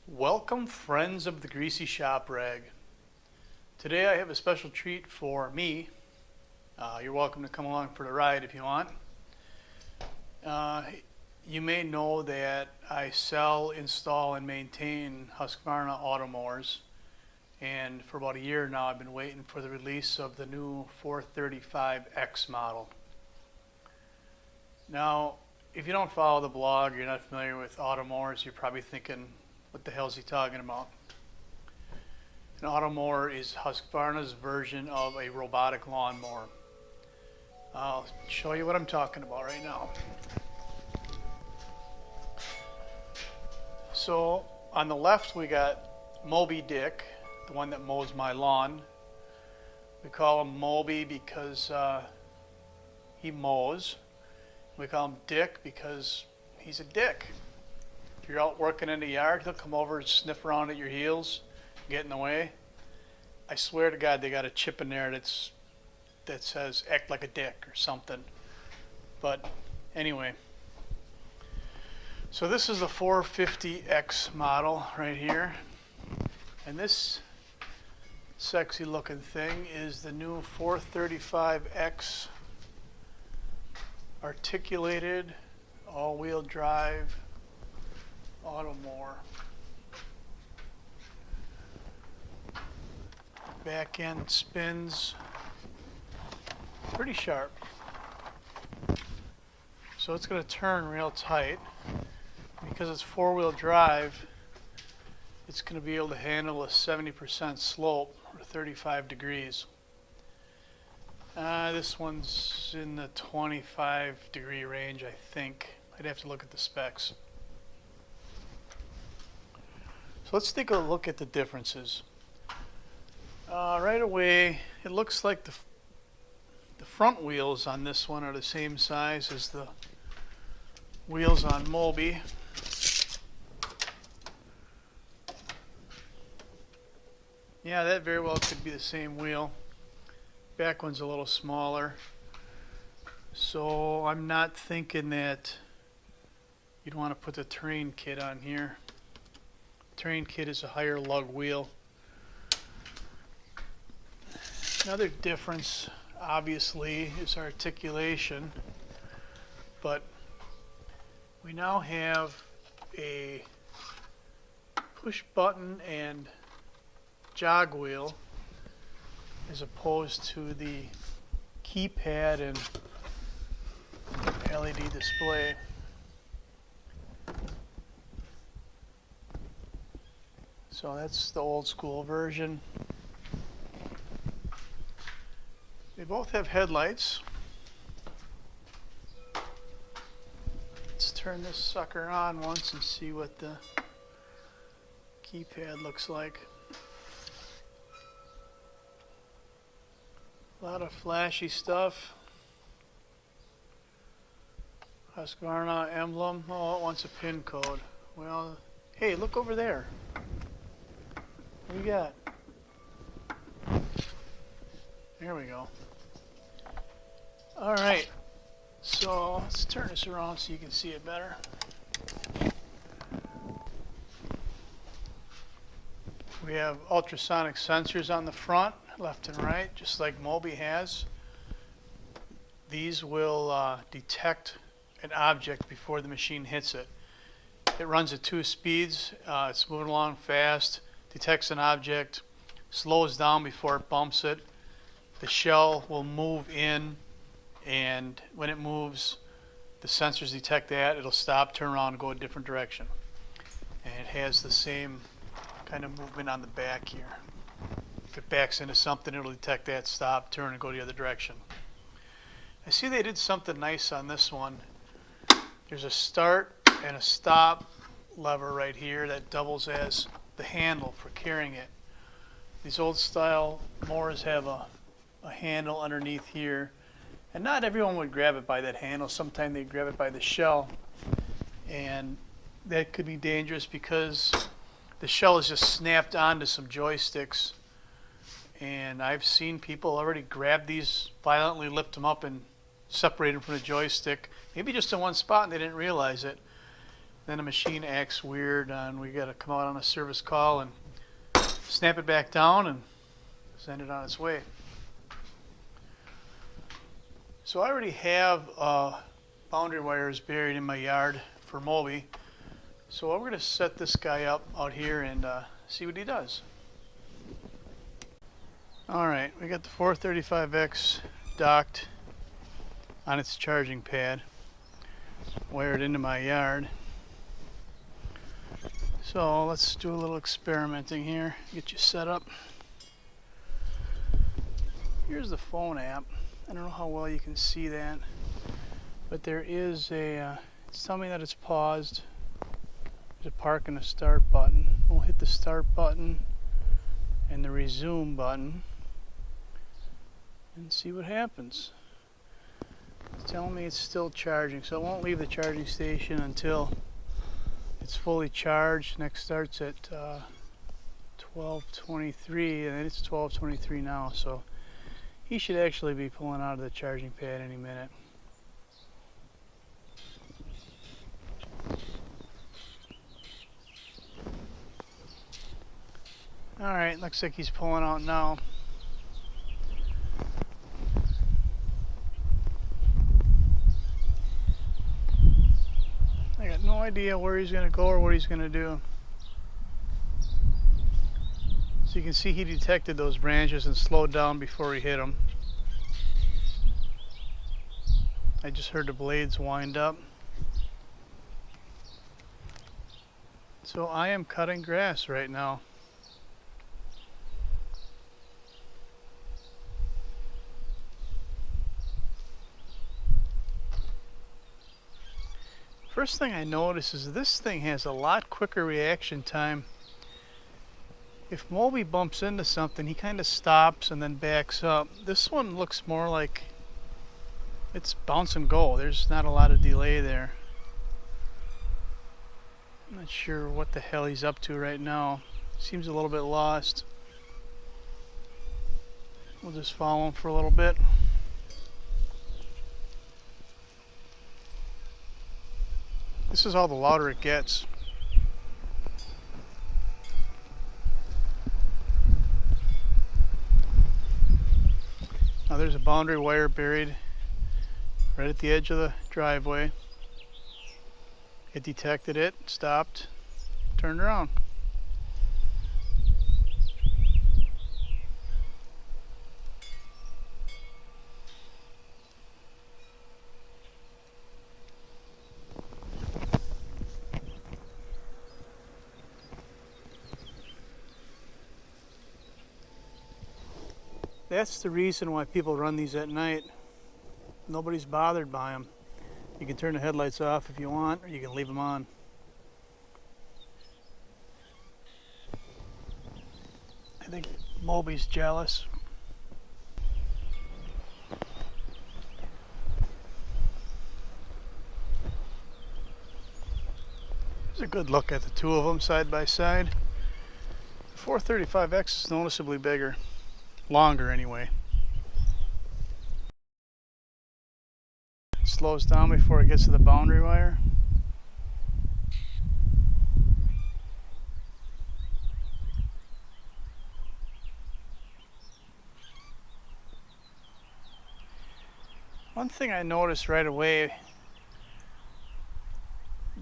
Welcome, friends of the Greasy Shop Rag. Today I have a special treat for me. You're welcome to come along for the ride if you want. You may know that I sell, install, and maintain Husqvarna Automowers. And for about a year now I've been waiting for the release of the new 435x model. Now, if you don't follow the blog, you're not familiar with Automowers, you're probably thinking, what the hell is he talking about? An Automower is Husqvarna's version of a robotic lawnmower. I'll show you what I'm talking about right now. So on the left we got Moby Dick, the one that mows my lawn. We call him Moby because he mows. We call him Dick because he's a dick. If you're out working in the yard, he'll come over and sniff around at your heels, get in the way. I swear to God, they got a chip in there that says act like a dick or something. But anyway, so this is the 450X model right here. And this sexy looking thing is the new 435X articulated all-wheel drive Automower. Back end spins pretty sharp, so it's going to turn real tight. Because it's four-wheel drive, it's going to be able to handle a 70% slope or 35 degrees. This one's in the 25-degree range, I think. I'd have to look at the specs. So let's take a look at the differences. Right away, it looks like the front wheels on this one are the same size as the wheels on Moby. Yeah, that very well could be the same wheel. Back one's a little smaller. So I'm not thinking that you'd want to put the terrain kit on here. Terrain kit is a higher lug wheel. Another difference, obviously, is articulation, but we now have a push button and jog wheel as opposed to the keypad and LED display. So that's the old school version. They both have headlights. Let's turn this sucker on once and see what the keypad looks like. A lot of flashy stuff. Husqvarna emblem. Oh, it wants a pin code. Well, hey, look over there. What do you got? There we go. Alright, so let's turn this around so you can see it better. We have ultrasonic sensors on the front, left and right, just like Moby has. These will detect an object before the machine hits it. It runs at 2 speeds. It's moving along fast, detects an object, slows down before it bumps it. The shell will move in, and when it moves, the sensors detect that. It'll stop, turn around, and go a different direction. And it has the same kind of movement on the back here. If it backs into something, it'll detect that, stop, turn, and go the other direction. I see they did something nice on this one. There's a start and a stop lever right here that doubles as the handle for carrying it. These old style mowers have a handle underneath here, and not everyone would grab it by that handle. Sometimes they grab it by the shell, and that could be dangerous because the shell is just snapped onto some joysticks, and I've seen people already grab these, violently lift them up and separate them from the joystick, maybe just in one spot and they didn't realize it. then the machine acts weird and we got to come out on a service call and snap it back down and send it on its way. So I already have boundary wires buried in my yard for Moby. So we're going to set this guy up out here and see what he does. Alright, we got the 435x docked on its charging pad, wired into my yard. So let's do a little experimenting here, get you set up. Here's the phone app. I don't know how well you can see that, but there is a, it's telling me that it's paused. There's a park and a start button. We'll hit the start button and the resume button and see what happens. It's telling me it's still charging, so it won't leave the charging station until it's fully charged. Next starts at 12:23, and it's 12:23 now, so he should actually be pulling out of the charging pad any minute. Alright, looks like he's pulling out now. I got no idea where he's going to go or what he's going to do. So you can see he detected those branches and slowed down before he hit them. I just heard the blades wind up. So I am cutting grass right now. First thing I notice is this thing has a lot quicker reaction time. If Moby bumps into something, he kind of stops and then backs up. This one looks more like it's bounce and go. There's not a lot of delay there. I'm not sure what the hell he's up to right now. Seems a little bit lost. We'll just follow him for a little bit. This is all the louder it gets. Now there's a boundary wire buried right at the edge of the driveway. It detected it, stopped, turned around. That's the reason why people run these at night. Nobody's bothered by them. You can turn the headlights off if you want, or you can leave them on. I think Moby's jealous. There's a good look at the two of them side by side. The 435X is noticeably bigger. Longer anyway. It slows down before it gets to the boundary wire. One thing I noticed right away,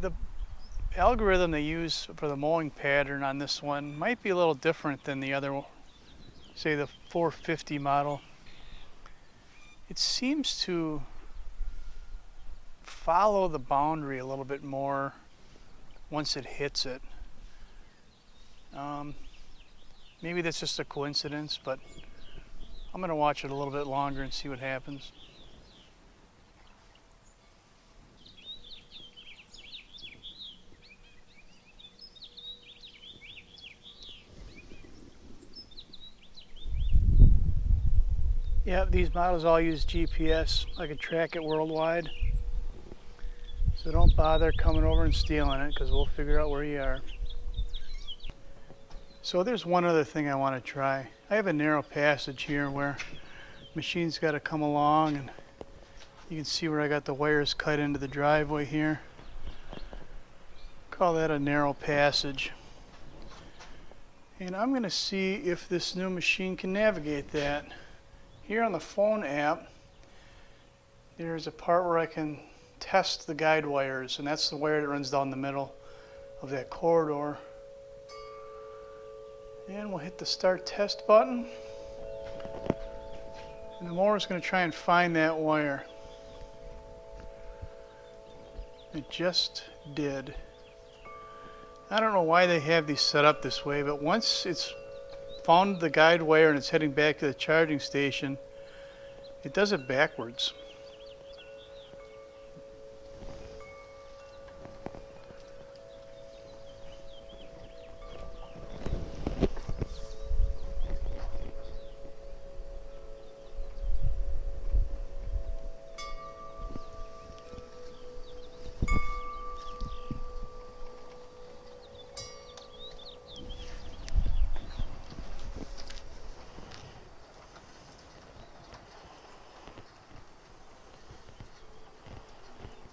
the algorithm they use for the mowing pattern on this one might be a little different than the other one. Say the 450 model. It seems to follow the boundary a little bit more once it hits it. Maybe that's just a coincidence, but I'm going to watch it a little bit longer and see what happens. Yeah, these models all use GPS. I can track it worldwide. So don't bother coming over and stealing it, because we'll figure out where you are. So there's one other thing I want to try. I have a narrow passage here where machine's got to come along, and you can see where I got the wires cut into the driveway here. call that a narrow passage. And I'm going to see if this new machine can navigate that. Here on the phone app, there's a part where I can test the guide wires, and that's the wire that runs down the middle of that corridor. And we'll hit the start test button. And the mower's going to try and find that wire. It just did. I don't know why they have these set up this way, but once it's found the guide wire and it's heading back to the charging station, it does it backwards.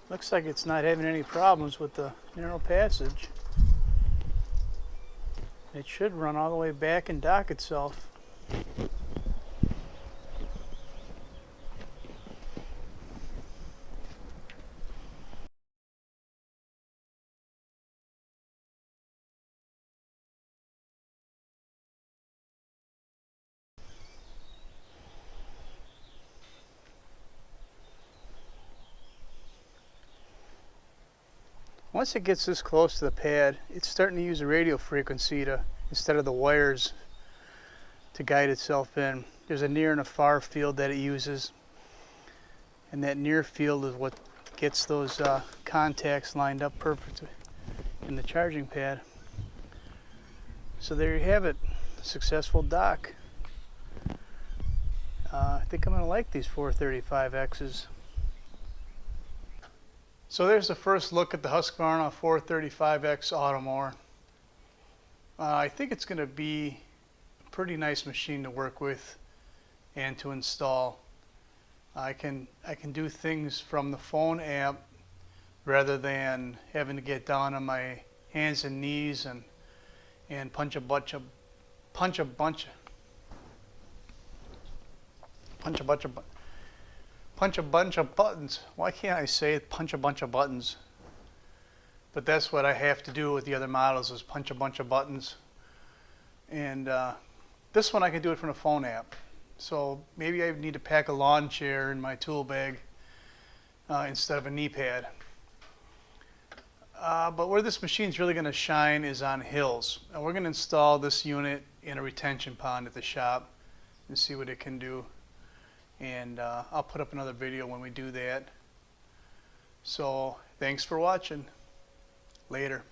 Looks like it's not having any problems with the narrow passage. It should run all the way back and dock itself. Once it gets this close to the pad, it's starting to use a radio frequency instead of the wires to guide itself in. There's a near and a far field that it uses, and that near field is what gets those contacts lined up perfectly in the charging pad. So there you have it, successful dock. I think I'm going to like these 435Xs. So there's the first look at the Husqvarna 435X Automower. I think it's going to be a pretty nice machine to work with and to install. I can do things from the phone app rather than having to get down on my hands and knees and punch a bunch of buttons. Why can't I say it? Punch a bunch of buttons. But that's what I have to do with the other models, is punch a bunch of buttons. And this one I can do it from the phone app. So maybe I need to pack a lawn chair in my tool bag instead of a knee pad. But where this machine's really going to shine is on hills. And we're going to install this unit in a retention pond at the shop and see what it can do. And I'll put up another video when we do that. So thanks for watching. Later.